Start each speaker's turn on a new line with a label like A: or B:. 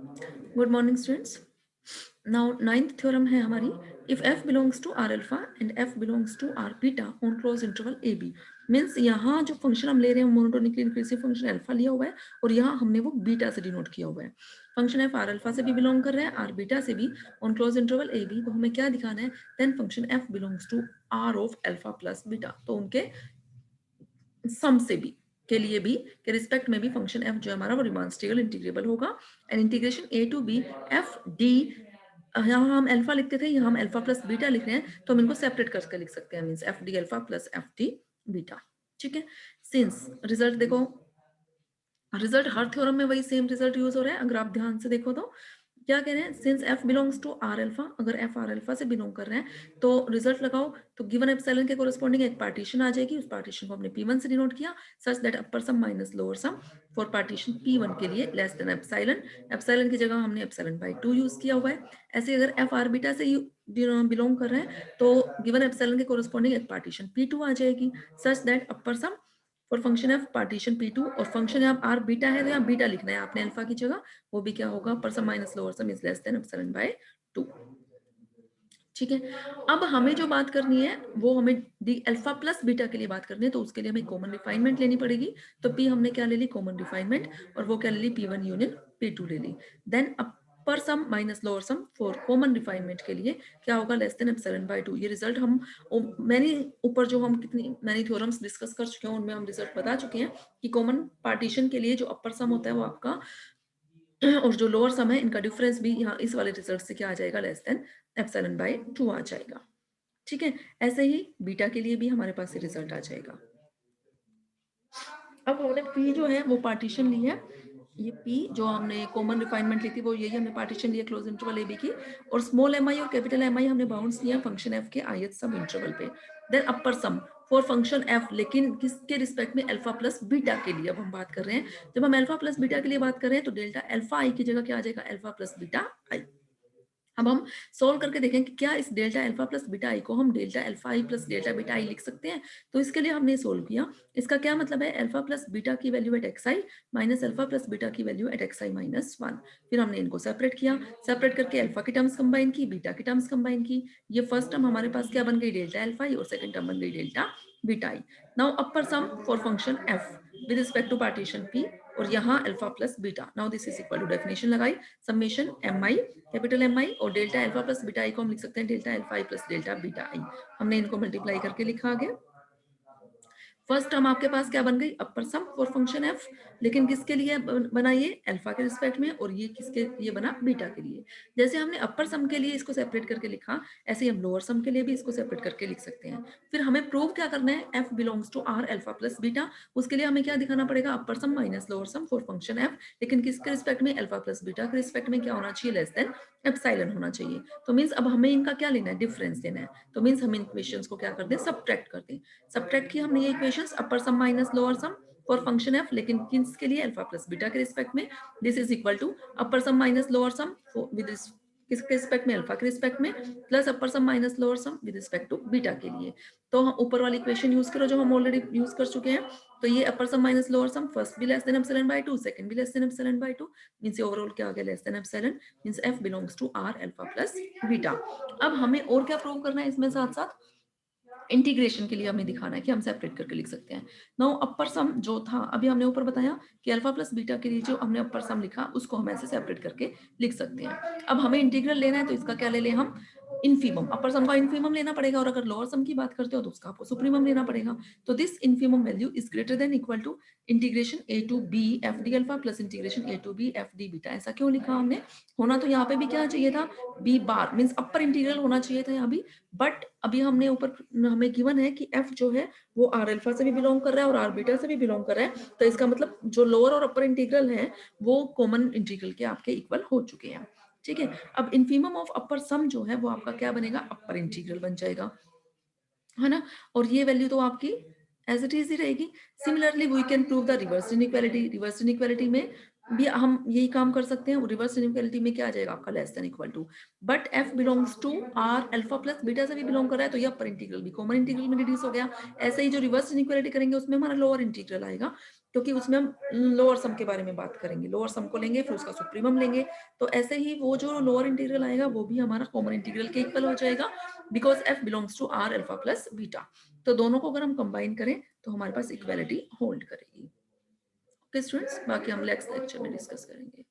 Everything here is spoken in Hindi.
A: Good morning students. Now ninth theorem है हमारी, if f belongs to r alpha and f belongs to r beta on close interval a b। Means यहाँ जो फंक्शन हम ले रहे हैं मोनोटोनिकली इंक्रीजिंग फंक्शन अल्फा लिया हुआ है और यहाँ हमने वो बीटा से डिनोट किया हुआ है। फंक्शन f r अल्फा से भी बिलोंग कर रहा है, r बीटा से भी on close interval a b। तो हमें क्या दिखाना है, then function f belongs to r of alpha plus beta, तो उनके सम से भी के लिए भी के रिस्पेक्ट में भी फंक्शन f जो हमारा वो रीमान इंटीग्रल इंटीग्रेबल होगा। And integration a to b f d, यहाँ हम अल्फा लिखते थे, यहाँ हम अल्फा प्लस बीटा लिख रहे हैं, तो हम इनको सेपरेट करके लिख सकते हैं, means F D alpha plus F D beta. ठीक है, सिंस रिजल्ट देखो, रिजल्ट हर थ्योरम में वही सेम रिजल्ट यूज हो रहा है। अगर आप ध्यान से देखो तो क्या कह रहे हैं, since f belongs to r alpha, अगर f r अल्फा से बिलोंग कर रहे हैं तो रिजल्ट लगाओ, तो गिवन एप्सिलॉन के कोरिस्पॉन्डिंग एक पार्टीशन आ जाएगी, उस पार्टीशन को हमने p1 से डिनोट किया, such that upper sum minus lower sum for partition p1 के लिए लेस देन एप्सिलॉन। एप्सिलॉन की जगह हमने एप्सिलॉन बाय 2 यूज किया हुआ है। ऐसे अगर f r बीटा से बिलोंग कर रहे हैं तो गिवन एप्सिलॉन के कोरिस्पॉन्डिंग एक पार्टीशन p2 आ जाएगी, such that upper sum for function of partition P2, और फंक्शन यहाँ आर बीटा है तो यहाँ बीटा लिखना है आपने अल्फा की जगह, वो भी क्या होगा, upper sum minus lower sum is less than epsilon by 2। ठीक है, अब हमें जो बात करनी है वो हमें डी अल्फा प्लस बीटा के लिए बात करनी है, तो उसके लिए हमें कॉमन रिफाइनमेंट लेनी पड़ेगी। तो P हमने क्या ले ली, कॉमन रिफाइनमेंट, और वो क्या ले ली, P1 यूनियन P2 ले ली। Then upper sum minus lower sum for common refinement के लिए क्या होगा, लेस देन एप्सिलॉन बाय 2। ये रिजल्ट हम मैंने ऊपर जो हम कितनी मैनी थ्योरम्स डिस्कस कर चुके हैं उनमें हम रिजल्ट बता चुके हैं कि कॉमन पार्टीशन के लिए जो अपर सम होता है वो आपका और जो लोअर सम है इनका डिफरेंस भी यहाँ इस वाले रिजल्ट से क्या आ जाएगा, लेस देन एप्सिलॉन बाय 2 आ जाएगा। ठीक है, ऐसे ही बीटा के लिए भी हमारे पास ये रिजल्ट आ जाएगा। अब हमने P जो है वो पार्टीशन ली है, ये P जो हमने कॉमन रिफाइनमेंट ली थी वो यही हमने पार्टीशन लिया क्लोज इंटरवल ए बी की, और स्मॉल एम आई और कैपिटल एम आई हमने बाउंड्स लिया फंक्शन एफ के ith सब इंटरवल पे। Then upper sum for function F, लेकिन किसके रिस्पेक्ट में, अल्फा प्लस बीटा के लिए अब हम बात कर रहे हैं। जब हम अल्फा प्लस बीटा के लिए बात कर रहे हैं तो डेल्टा अल्फा आई की जगह क्या आ जाएगा, अल्फा प्लस बीटा आई। अब हम सोल्व करके देखें कि क्या इस delta alpha plus beta I को हम delta alpha I plus delta beta आई लिख सकते हैं। तो इसके लिए हमने सोल्व किया, इसका क्या मतलब है, अल्फा प्लस बीटा की वैल्यू एट एक्स आई माइनस अल्फा प्लस बीटा की वैल्यू एट एक्स आई माइनस 1। फिर हमने इनको सेपरेट किया, सेपरेट करके अल्फा की टर्म्स कंबाइन की, बीटा की टर्म्स कंबाइन की। ये फर्स्ट टर्म हमारे पास क्या बन गई, डेल्टा अल्फा आई, और सेकंड टर्म बन गई delta beta I. Now upper sum for function F with respect to partition P, और यहाँ alpha plus beta. Now this is equal to, definition लगाई, summation M I capital M I और delta alpha plus beta I को हम लिख सकते हैं delta alpha I plus delta beta I. हमने इनको मल्टीप्लाई करके लिखा गया। फर्स्ट टर्म आपके पास क्या बन गई, अपर सम फॉर फंक्शन एफ, लेकिन किसके लिए बना, ये अल्फा के रिस्पेक्ट में, और ये किसके लिए बना, बीटा के लिए। जैसे हमने अपर सम के लिए इसको सेपरेट करके लिखा, ऐसे ही हम लोअर सम के लिए भी इसको सेपरेट करके लिख सकते हैं। फिर हमें प्रूव क्या करना है, F belongs to R alpha plus beta, उसके लिए हमें क्या दिखाना पड़ेगा, upper sum minus lower sum for function F, लेकिन किसके रिस्पेक्ट में, अल्फा प्लस बीटा के रिस्पेक्ट में क्या होना चाहिए, लेस देन एप्सिलॉन होना चाहिए। तो मीन्स अब हमें इनका क्या लेना है, डिफरेंस लेना है। तो मीन्स हम इन इक्वेशंस को क्या कर दें, सब्ट्रैक्ट कर दें। सब्ट्रैक्ट किया हमने ये equations, upper sum minus lower sum for function F, लेकिन किस के लिए, अल्फा प्लस बीटा के रिस्पेक्ट में। This is equal to upper sum minus lower sum with किसके रिस्पेक्ट में, अल्फा के रिस्पेक्ट में, plus upper sum minus lower sum with respect to beta के लिए। तो हम ऊपर वाली इक्वेशन यूज करो जो हम ऑलरेडी यूज कर चुके हैं। तो ये upper sum minus lower sum, first भी less than epsilon by 2, second भी less than epsilon by 2, means overall क्या आ गया, less than epsilon, means F belongs to R alpha plus beta. अब हमें और क्या प्रूव करना है इसमें, साथ साथ इंटीग्रेशन के लिए हमें दिखाना है कि हम सेपरेट करके लिख सकते हैं। नाउ अपर सम जो था अभी हमने ऊपर बताया कि अल्फा प्लस बीटा के लिए जो हमने अपर सम लिखा उसको हम ऐसे सेपरेट करके लिख सकते हैं। अब हमें इंटीग्रल लेना है तो इसका क्या ले लें हम, इनफीमम, अपर सम का इनफीमम लेना पड़ेगा, और अगर लोअर सम की बात करते हो तो उसका आपको सुप्रीमम लेना पड़ेगा। तो this infimum value is greater than equal to integration A to B F D alpha plus integration A to B F D beta. ऐसा क्यों लिखा हमने, होना तो यहाँ पे भी क्या चाहिए था, B bar, means upper integral होना चाहिए था यहाँ भी, बट अभी हमने ऊपर हमें गिवन है कि f जो है वो आर अल्फा से भी बिलोंग कर रहा है और आर बीटा से भी बिलोंग कर रहा है, तो इसका मतलब जो लोअर और अपर इंटीग्रल है वो कॉमन इंटीग्रल के आपके इक्वल हो चुके हैं। ठीक है, अब इनफीमम ऑफ अपर सम जो है वो आपका क्या बनेगा, अपर इंटीग्रल बन जाएगा, है ना, और ये वैल्यू तो आपकी एज इट इज ही रहेगी। Similarly we can prove the reverse inequality, reverse inequality में भी हम यही काम कर सकते हैं। रिवर्स इनइक्वालिटी में क्या आ जाएगा आपका, less than equal to, but f belongs to r alpha plus beta से भी बिलोंग कर रहा है, तो ये अपर इंटीग्रल भी कॉमन इंटीग्रल में रिड्यूस हो गया। ऐसे ही जो रिवर्स इनइक्वालिटी करेंगे उसमें हमारा लोअर इंटीग्रल आएगा, क्योंकि उसमें हम लोअर सम के बारे में बात करेंगे। लोअर सम को लेंगे फिर उसका सुप्रीमम लेंगे। तो ऐसे ही वो जो लोअर इंटीग्रल आएगा वो भी हमारा कॉमन इंटीग्रल के इक्वल हो जाएगा because f belongs to r alpha plus beta. तो दोनों को अगर हम कंबाइन करें तो हमारे पास इक्वालिटी होल्ड करेगी। ओके स्टूडेंट्स, बाकी हम नेक्स्ट लेक्चर में डिस्कस करेंगे।